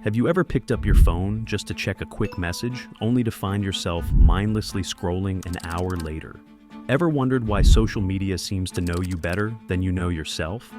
Have you ever picked up your phone just to check a quick message, only to find yourself mindlessly scrolling an hour later? Ever wondered why social media seems to know you better than you know yourself?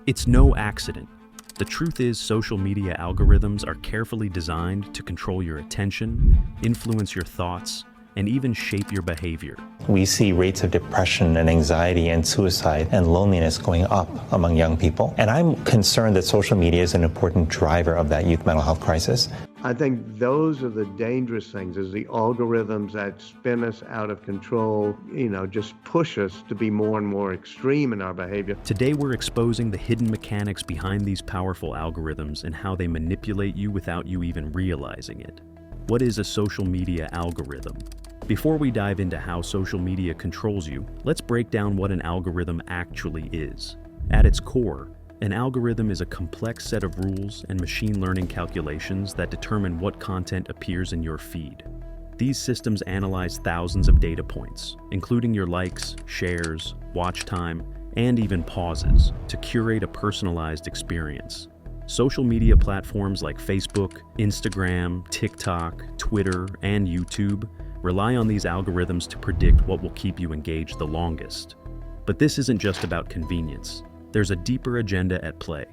It's no accident. The truth is, social media algorithms are carefully designed to control your attention, influence your thoughts, and even shape your behavior. We see rates of depression and anxiety and suicide and loneliness going up among young people. And I'm concerned that social media is an important driver of that youth mental health crisis. I think those are the dangerous things, is the algorithms that spin us out of control, just push us to be more and more extreme in our behavior. Today we're exposing the hidden mechanics behind these powerful algorithms and how they manipulate you without you even realizing it. What is a social media algorithm? Before we dive into how social media controls you, let's break down what an algorithm actually is. At its core, an algorithm is a complex set of rules and machine learning calculations that determine what content appears in your feed. These systems analyze thousands of data points, including your likes, shares, watch time, and even pauses, to curate a personalized experience. Social media platforms like Facebook, Instagram, TikTok, Twitter, and YouTube rely on these algorithms to predict what will keep you engaged the longest. But this isn't just about convenience. There's a deeper agenda at play.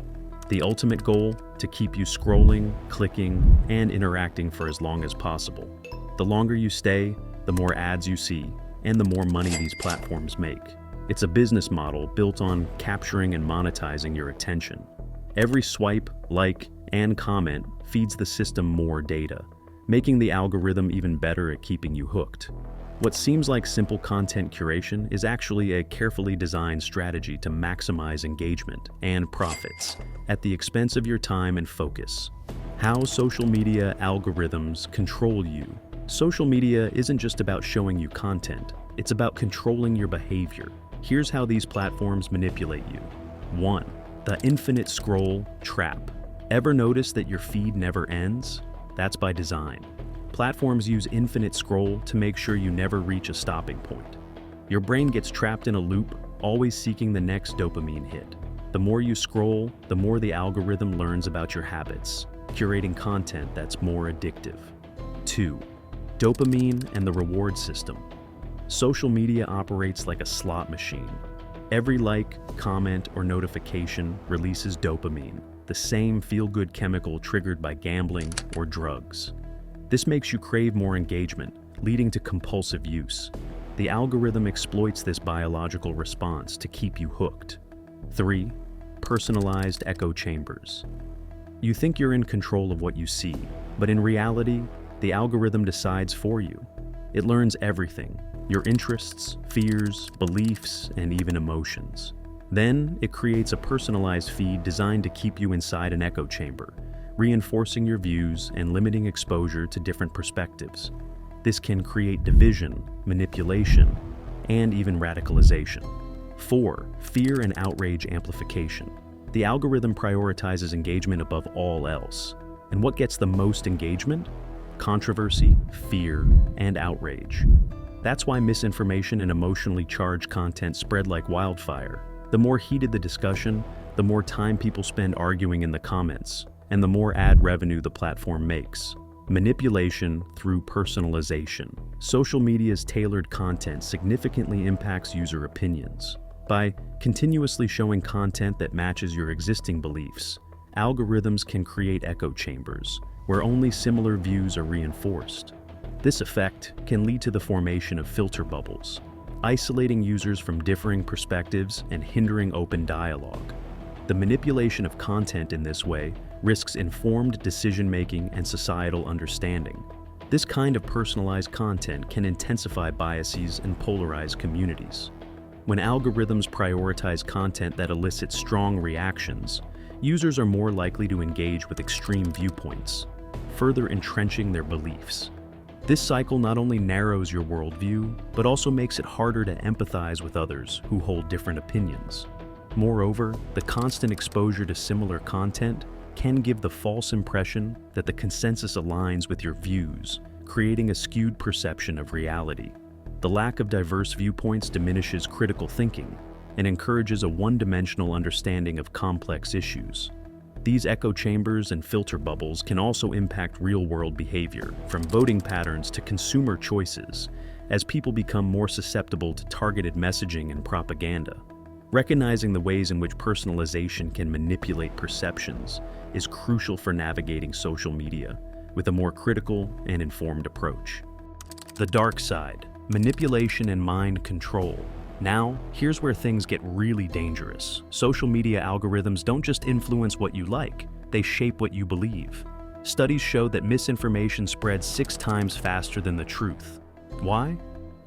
The ultimate goal: to keep you scrolling, clicking, and interacting for as long as possible. The longer you stay, the more ads you see, and the more money these platforms make. It's a business model built on capturing and monetizing your attention. Every swipe, like, and comment feeds the system more data, making the algorithm even better at keeping you hooked. What seems like simple content curation is actually a carefully designed strategy to maximize engagement and profits at the expense of your time and focus. How social media algorithms control you. Social media isn't just about showing you content, it's about controlling your behavior. Here's how these platforms manipulate you. 1. The infinite scroll trap. Ever notice that your feed never ends? That's by design. Platforms use infinite scroll to make sure you never reach a stopping point. Your brain gets trapped in a loop, always seeking the next dopamine hit. The more you scroll, the more the algorithm learns about your habits, curating content that's more addictive. 2. Dopamine and the reward system. Social media operates like a slot machine. Every like, comment, or notification releases dopamine, the same feel-good chemical triggered by gambling or drugs. This makes you crave more engagement, leading to compulsive use. The algorithm exploits this biological response to keep you hooked. 3. Personalized echo chambers. You think you're in control of what you see, but in reality, the algorithm decides for you. It learns everything: your interests, fears, beliefs, and even emotions. Then, it creates a personalized feed designed to keep you inside an echo chamber, reinforcing your views and limiting exposure to different perspectives. This can create division, manipulation, and even radicalization. 4. Fear and outrage amplification. The algorithm prioritizes engagement above all else. And what gets the most engagement? Controversy, fear, and outrage. That's why misinformation and emotionally charged content spread like wildfire. The more heated the discussion, the more time people spend arguing in the comments, and the more ad revenue the platform makes. Manipulation through personalization. Social media's tailored content significantly impacts user opinions. By continuously showing content that matches your existing beliefs, algorithms can create echo chambers, where only similar views are reinforced. This effect can lead to the formation of filter bubbles, isolating users from differing perspectives and hindering open dialogue. The manipulation of content in this way risks informed decision-making and societal understanding. This kind of personalized content can intensify biases and polarize communities. When algorithms prioritize content that elicits strong reactions, users are more likely to engage with extreme viewpoints, further entrenching their beliefs. This cycle not only narrows your worldview, but also makes it harder to empathize with others who hold different opinions. Moreover, the constant exposure to similar content can give the false impression that the consensus aligns with your views, creating a skewed perception of reality. The lack of diverse viewpoints diminishes critical thinking and encourages a one-dimensional understanding of complex issues. These echo chambers and filter bubbles can also impact real-world behavior, from voting patterns to consumer choices, as people become more susceptible to targeted messaging and propaganda. Recognizing the ways in which personalization can manipulate perceptions is crucial for navigating social media with a more critical and informed approach. The dark side, manipulation and mind control. Now, here's where things get really dangerous. Social media algorithms don't just influence what you like, they shape what you believe. Studies show that misinformation spreads 6 times faster than the truth. Why?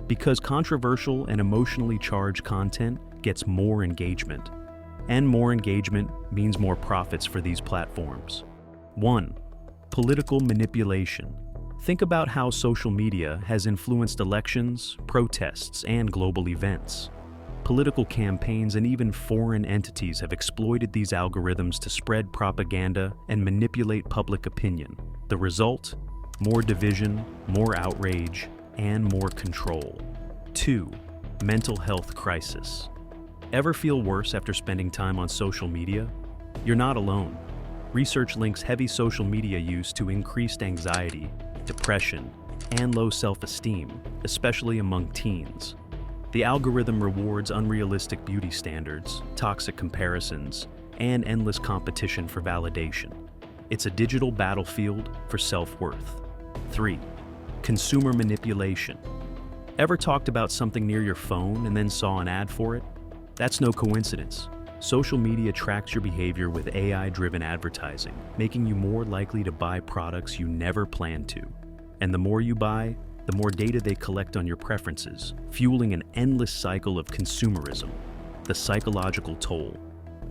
Because controversial and emotionally charged content gets more engagement. And more engagement means more profits for these platforms. 1. Political manipulation. Think about how social media has influenced elections, protests, and global events. Political campaigns and even foreign entities have exploited these algorithms to spread propaganda and manipulate public opinion. The result? More division, more outrage, and more control. 2. Mental health crisis. Ever feel worse after spending time on social media? You're not alone. Research links heavy social media use to increased anxiety, depression, and low self-esteem, especially among teens. The algorithm rewards unrealistic beauty standards, toxic comparisons, and endless competition for validation. It's a digital battlefield for self-worth. 3. Consumer manipulation. Ever talked about something near your phone and then saw an ad for it? That's no coincidence. Social media tracks your behavior with AI-driven advertising, making you more likely to buy products you never planned to. And the more you buy, the more data they collect on your preferences, fueling an endless cycle of consumerism. The psychological toll.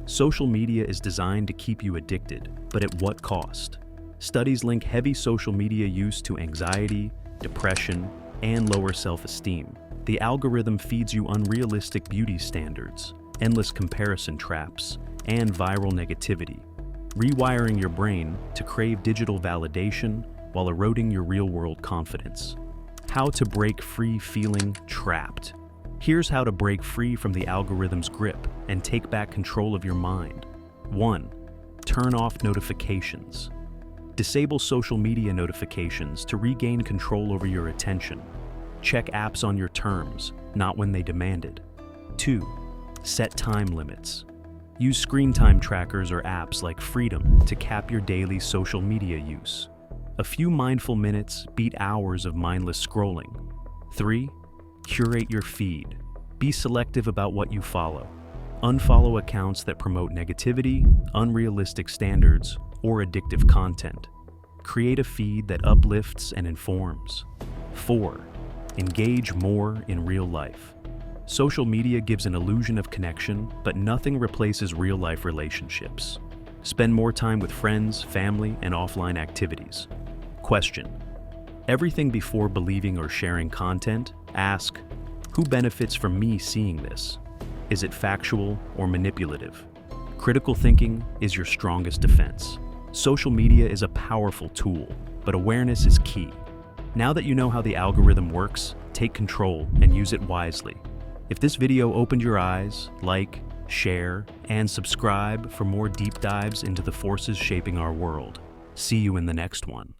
Social media is designed to keep you addicted, but at what cost? Studies link heavy social media use to anxiety, depression, and lower self-esteem. The algorithm feeds you unrealistic beauty standards, endless comparison traps, and viral negativity, rewiring your brain to crave digital validation while eroding your real-world confidence. How to break free feeling trapped. Here's how to break free from the algorithm's grip and take back control of your mind. 1. Turn off notifications. Disable social media notifications to regain control over your attention. Check apps on your terms, not when they demand it. 2. Set time limits. Use screen time trackers or apps like Freedom to cap your daily social media use. A few mindful minutes beat hours of mindless scrolling. 3. Curate your feed. Be selective about what you follow. Unfollow accounts that promote negativity, unrealistic standards, or addictive content. Create a feed that uplifts and informs. 4. Engage more in real life. Social media gives an illusion of connection, but nothing replaces real-life relationships. Spend more time with friends, family, and offline activities. Question: everything before believing or sharing content, ask, who benefits from me seeing this? Is it factual or manipulative? Critical thinking is your strongest defense. Social media is a powerful tool, but awareness is key. Now that you know how the algorithm works, take control and use it wisely. If this video opened your eyes, like, share, and subscribe for more deep dives into the forces shaping our world. See you in the next one.